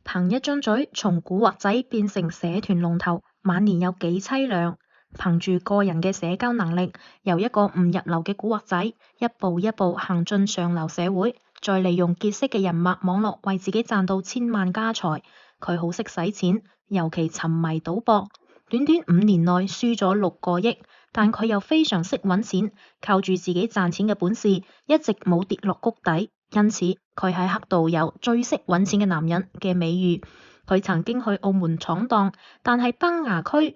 憑一張嘴從古惑仔變成社團龍頭，晚年有幾淒涼？憑住個人嘅社交能力，由一個唔入流嘅古惑仔，一步一步行進上流社會，再利用結識嘅人脈網絡為自己賺到千萬家財。佢好識使錢，尤其沉迷賭博，短短5年內輸咗6個億，但佢又非常識揾錢，靠住自己賺錢嘅本事，一直冇跌落谷底。因此，佢喺黑道有最識揾錢嘅男人嘅美譽。佢曾經去澳門闖蕩，但係崩牙區、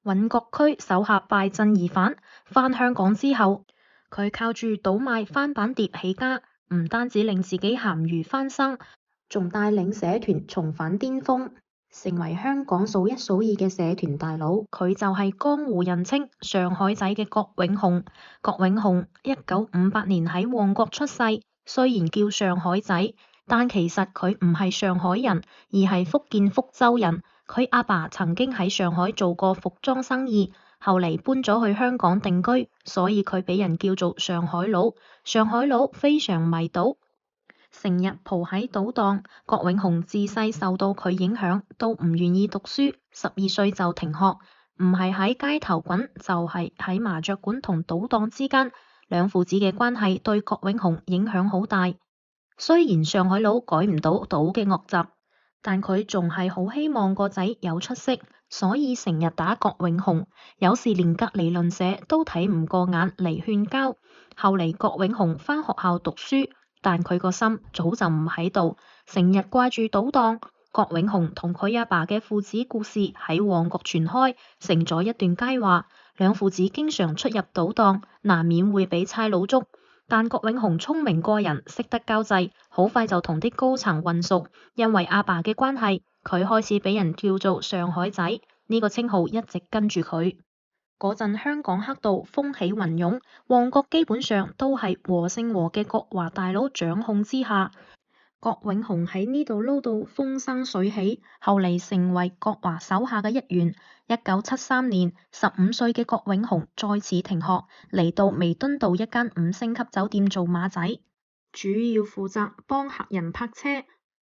韻國區手下敗陣而返，返香港之後，佢靠住倒賣翻版碟起家，唔單止令自己鹹魚翻身，仲帶領社團重返巔峰，成為香港數一數二嘅社團大佬。佢就係江湖人稱上海仔嘅郭永雄。郭永雄1958年喺旺角出世。雖然叫上海仔，但其實佢唔係上海人，而係福建福州人。佢阿爸曾經喺上海做過服裝生意，後嚟搬咗去香港定居，所以佢俾人叫做上海佬。上海佬非常迷賭，成日蒲喺賭檔。郭永雄自細受到佢影響，都唔願意讀書，12歲就停學，唔係喺街頭滾，就係喺麻雀館同賭檔之間。兩父子嘅關係對郭永雄影響好大。雖然上海佬改唔到賭嘅惡習，但佢仲係好希望個仔有出息，所以成日打郭永雄。有時連隔離鄰舍都睇唔過眼嚟勸交。後嚟郭永雄返學校讀書，但佢個心早就唔喺度，成日掛住賭檔。郭永雄同佢阿爸嘅父子故事喺旺角傳開，成咗一段佳話。兩父子經常出入賭檔，難免會俾差佬捉。但郭永雄聰明過人，識得交際，好快就同啲高層混熟。因為阿爸嘅關係，佢開始俾人叫做上海仔，呢個稱號一直跟住佢。嗰陣香港黑道風起雲湧，旺角基本上都係和姓和嘅國華大佬掌控之下。郭永雄喺呢度撈到風生水起，後嚟成為國華手下嘅一員。1973年，15歲嘅郭永雄再次停學，嚟到彌敦道一間5星級酒店做馬仔，主要負責幫客人泊車。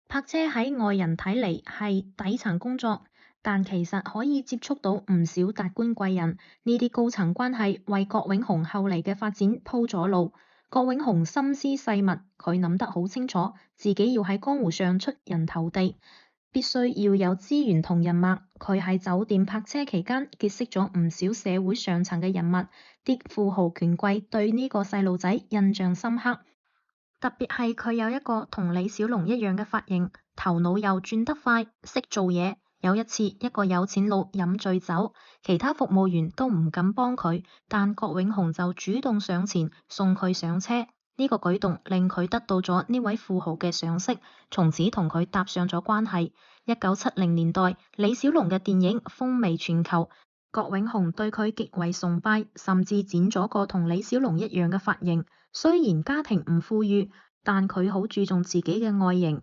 泊車喺外人睇嚟係底層工作，但其實可以接觸到唔少達官貴人。呢啲高層關係為郭永雄後嚟嘅發展鋪咗路。郭永雄心思細密，佢諗得好清楚，自己要喺江湖上出人頭地，必須要有資源同人脈。佢喺酒店泊車期間結識咗唔少社會上層嘅人物，啲富豪權貴對呢個細路仔印象深刻。特別係佢有一個同李小龍一樣嘅髮型，頭腦又轉得快，識做嘢。有一次，一個有錢佬飲醉酒，其他服務員都唔敢幫佢，但郭永雄就主動上前送佢上車。呢個舉動令佢得到咗呢位富豪嘅賞識，從此同佢搭上咗關係。1970年代，李小龍嘅電影風靡全球，郭永雄對佢極為崇拜，甚至剪咗個同李小龍一樣嘅髮型。雖然家庭唔富裕，但佢好注重自己嘅外形。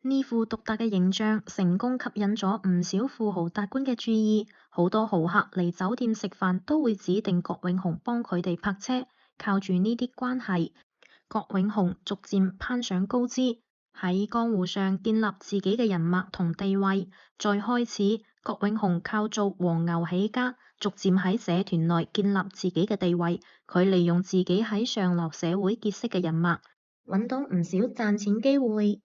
呢副獨特嘅形象成功吸引咗唔少富豪達官嘅注意，好多豪客嚟酒店食飯都會指定郭永雄幫佢哋泊車。靠住呢啲關係，郭永雄逐漸攀上高枝，喺江湖上建立自己嘅人脈同地位。再開始，郭永雄靠做黃牛起家，逐漸喺社團內建立自己嘅地位。佢利用自己喺上流社會結識嘅人脈，揾到唔少賺錢機會。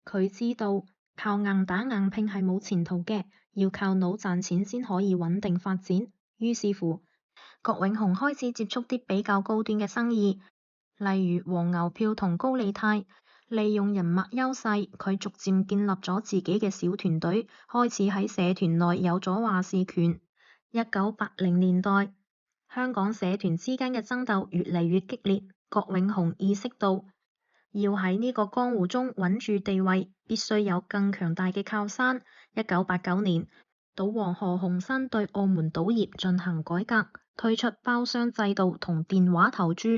佢知道靠硬打硬拼係冇前途嘅，要靠腦賺錢先可以穩定發展。於是乎，郭永雄開始接觸啲比較高端嘅生意，例如黃牛票同高利貸。利用人脈優勢，佢逐漸建立咗自己嘅小團隊，開始喺社團內有咗話事權。1980年代，香港社團之間嘅爭鬥越嚟越激烈，郭永雄意識到，要喺呢個江湖中穩住地位，必須有更強大嘅靠山。1989年，賭王何鴻燊對澳門賭業進行改革，推出包廂制度同電話投注。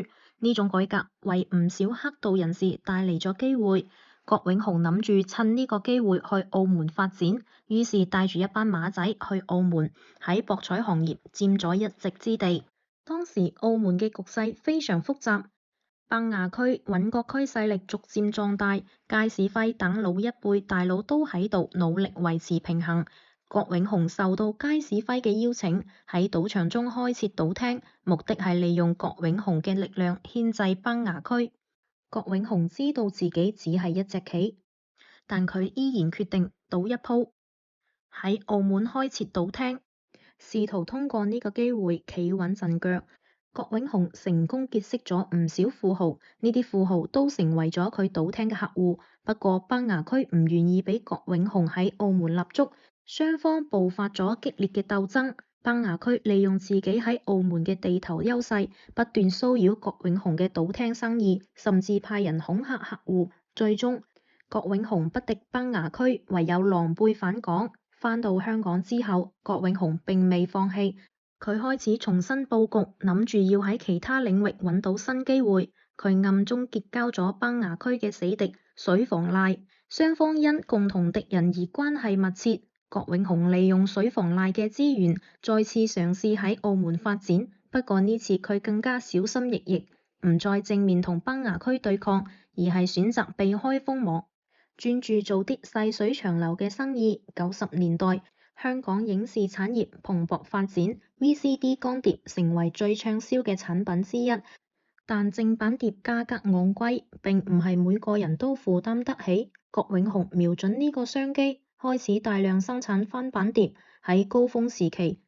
呢種改革為唔少黑道人士帶嚟咗機會。郭永雄諗住趁呢個機會去澳門發展，於是帶住一班馬仔去澳門，喺博彩行業佔咗一席之地。當時澳門嘅局勢非常複雜。崩牙區、穩國區勢力逐漸壯大，介史輝等老一輩大佬都喺度努力維持平衡。郭永雄受到介史輝嘅邀請，喺賭場中開設賭廳，目的係利用郭永雄嘅力量牽制崩牙區。郭永雄知道自己只係一隻棋，但佢依然決定賭一鋪，喺澳門開設賭廳，試圖通過呢個機會企穩陣腳。郭永雄成功結識咗唔少富豪，呢啲富豪都成為咗佢賭廳嘅客戶。不過崩牙區唔願意俾郭永雄喺澳門立足，雙方爆發咗激烈嘅鬥爭。崩牙區利用自己喺澳門嘅地頭優勢，不斷騷擾郭永雄嘅賭廳生意，甚至派人恐嚇客戶。最終，郭永雄不敵崩牙區，唯有狼狽返港。返到香港之後，郭永雄並未放棄。佢開始重新佈局，諗住要喺其他領域揾到新機會。佢暗中結交咗崩牙區嘅死敵水房賴，雙方因共同敵人而關係密切。郭永雄利用水房賴嘅資源，再次嘗試喺澳門發展。不過呢次佢更加小心翼翼，唔再正面同崩牙區對抗，而係選擇避開鋒芒，專注做啲細水長流嘅生意。90年代，香港影視產業蓬勃發展，VCD 光碟成為最暢銷嘅產品之一。但正版碟價格昂貴，並唔係每個人都負擔得起。郭永雄瞄準呢個商機，開始大量生產翻版碟。喺高峰時期，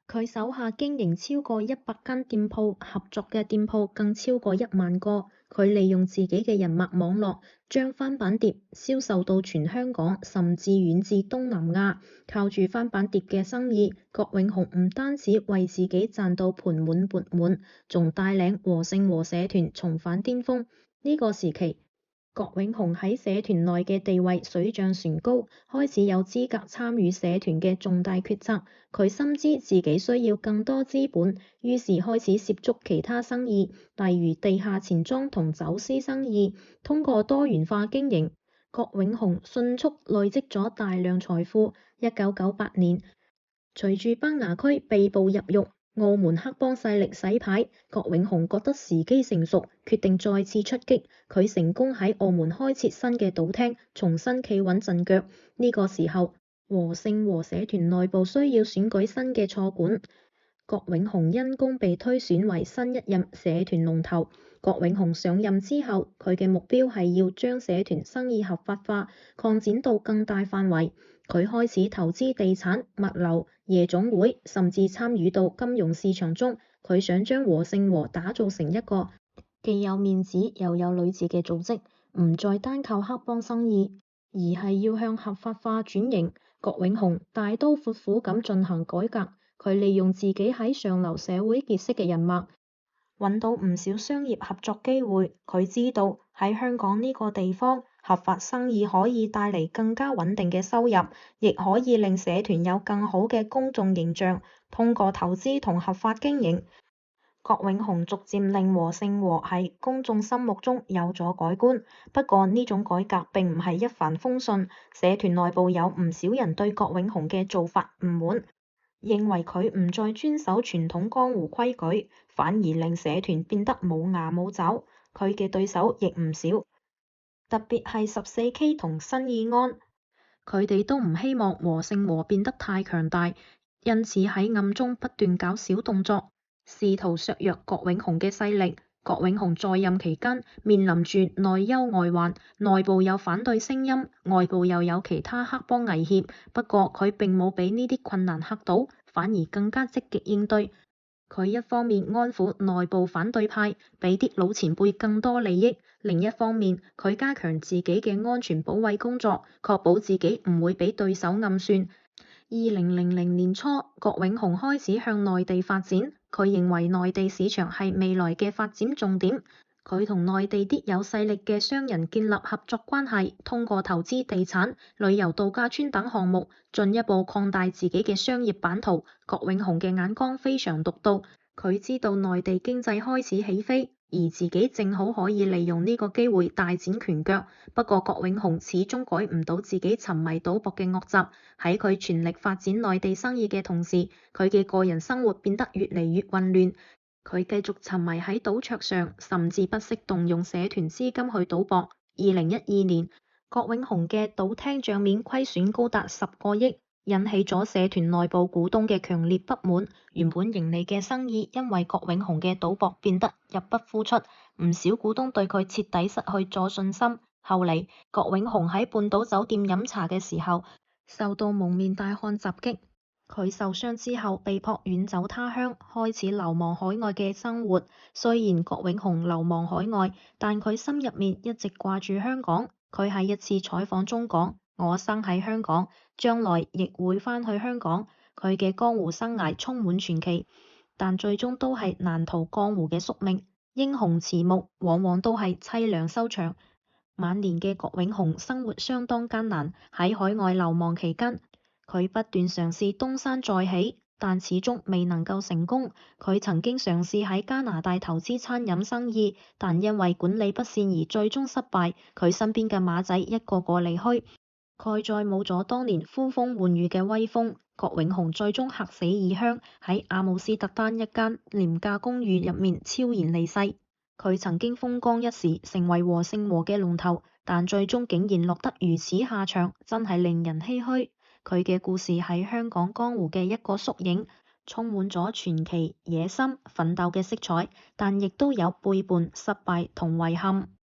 佢手下經營超過100間店鋪，合作嘅店鋪更超過1萬個。佢利用自己嘅人脈網絡，將翻版碟銷售到全香港，甚至遠至東南亞。靠住翻版碟嘅生意，郭永雄唔單止為自己賺到盆滿缽滿，仲帶領和勝和社團重返巔峰。呢個時期，郭永雄喺社團內嘅地位水漲船高，開始有資格參與社團嘅重大決策。佢深知自己需要更多資本，於是開始涉足其他生意，例如地下錢莊同走私生意。通過多元化經營，郭永雄迅速累積咗大量財富。1998年，隨住崩牙區被捕入獄，澳門黑幫勢力洗牌，郭永雄覺得時機成熟，決定再次出擊。佢成功喺澳門開設新嘅賭廳，重新企穩陣腳。呢個時候，和勝和社團內部需要選舉新嘅錯管，郭永雄因公被推選為新一任社團龍頭。郭永雄上任之後，佢嘅目標係要將社團生意合法化，擴展到更大範圍。佢開始投資地產、物流、夜總會，甚至參與到金融市場中。佢想將和勝和打造成一個既有面子又有裏子嘅組織，唔再單靠黑幫生意，而係要向合法化轉型。郭永雄大刀闊斧咁進行改革，佢利用自己喺上流社會結識嘅人脈，揾到唔少商業合作機會。佢知道喺香港呢個地方，合法生意可以帶嚟更加穩定嘅收入，亦可以令社團有更好嘅公眾形象。通過投資同合法經營，郭永雄逐漸令和勝和喺公眾心目中有咗改觀。不過呢種改革並唔係一帆風順，社團內部有唔少人對郭永雄嘅做法唔滿，認為佢唔再遵守傳統江湖規矩，反而令社團變得冇牙冇爪。佢嘅對手亦唔少，特別係14K 同新義安，佢哋都唔希望和勝和變得太強大，因此喺暗中不斷搞小動作，試圖削弱郭永雄嘅勢力。郭永雄在任期間面臨住內憂外患，內部有反對聲音，外部又有其他黑幫威脅。不過佢並冇俾呢啲困難嚇到，反而更加積極應對。佢一方面安撫內部反對派，俾啲老前輩更多利益；另一方面，佢加強自己嘅安全保衛工作，確保自己唔會俾對手暗算。2000年初，郭永雄開始向內地發展，佢認為內地市場係未來嘅發展重點。佢同內地啲有勢力嘅商人建立合作關係，通過投資地產、旅遊度假村等項目，進一步擴大自己嘅商業版圖。郭永雄嘅眼光非常獨到，佢知道內地經濟開始起飛，而自己正好可以利用呢個機會大展拳腳。不過郭永雄始終改唔到自己沉迷賭博嘅惡習，喺佢全力發展內地生意嘅同時，佢嘅個人生活變得越嚟越混亂。佢繼續沉迷喺賭桌上，甚至不惜動用社團資金去賭博。2012年，郭永雄嘅賭廳帳面虧損高達10個億，引起咗社團內部股東嘅強烈不滿。原本盈利嘅生意因為郭永雄嘅賭博變得入不敷出，唔少股東對佢徹底失去咗信心。後嚟，郭永雄喺半島酒店飲茶嘅時候，受到蒙面大漢襲擊。佢受傷之後被迫遠走他鄉，開始流亡海外嘅生活。雖然郭永雄流亡海外，但佢心入面一直掛住香港。佢喺一次採訪中講：我生喺香港，將來亦會返去香港。佢嘅江湖生涯充滿傳奇，但最終都係難逃江湖嘅宿命。英雄遲暮，往往都係淒涼收場。晚年嘅郭永雄生活相當艱難，喺海外流亡期間，佢不斷嘗試東山再起，但始終未能夠成功。佢曾經嘗試喺加拿大投資餐飲生意，但因為管理不善而最終失敗。佢身邊嘅馬仔一個個離開，佢再冇咗當年呼風喚雨嘅威風。郭永雄最終客死異鄉，喺阿姆斯特丹一間廉價公寓入面悄然離世。佢曾經風光一時，成為和姓和嘅龍頭，但最終竟然落得如此下場，真係令人唏噓。佢嘅故事係香港江湖嘅一個縮影，充滿咗傳奇、野心、奮鬥嘅色彩，但亦都有背叛、失敗同遺憾。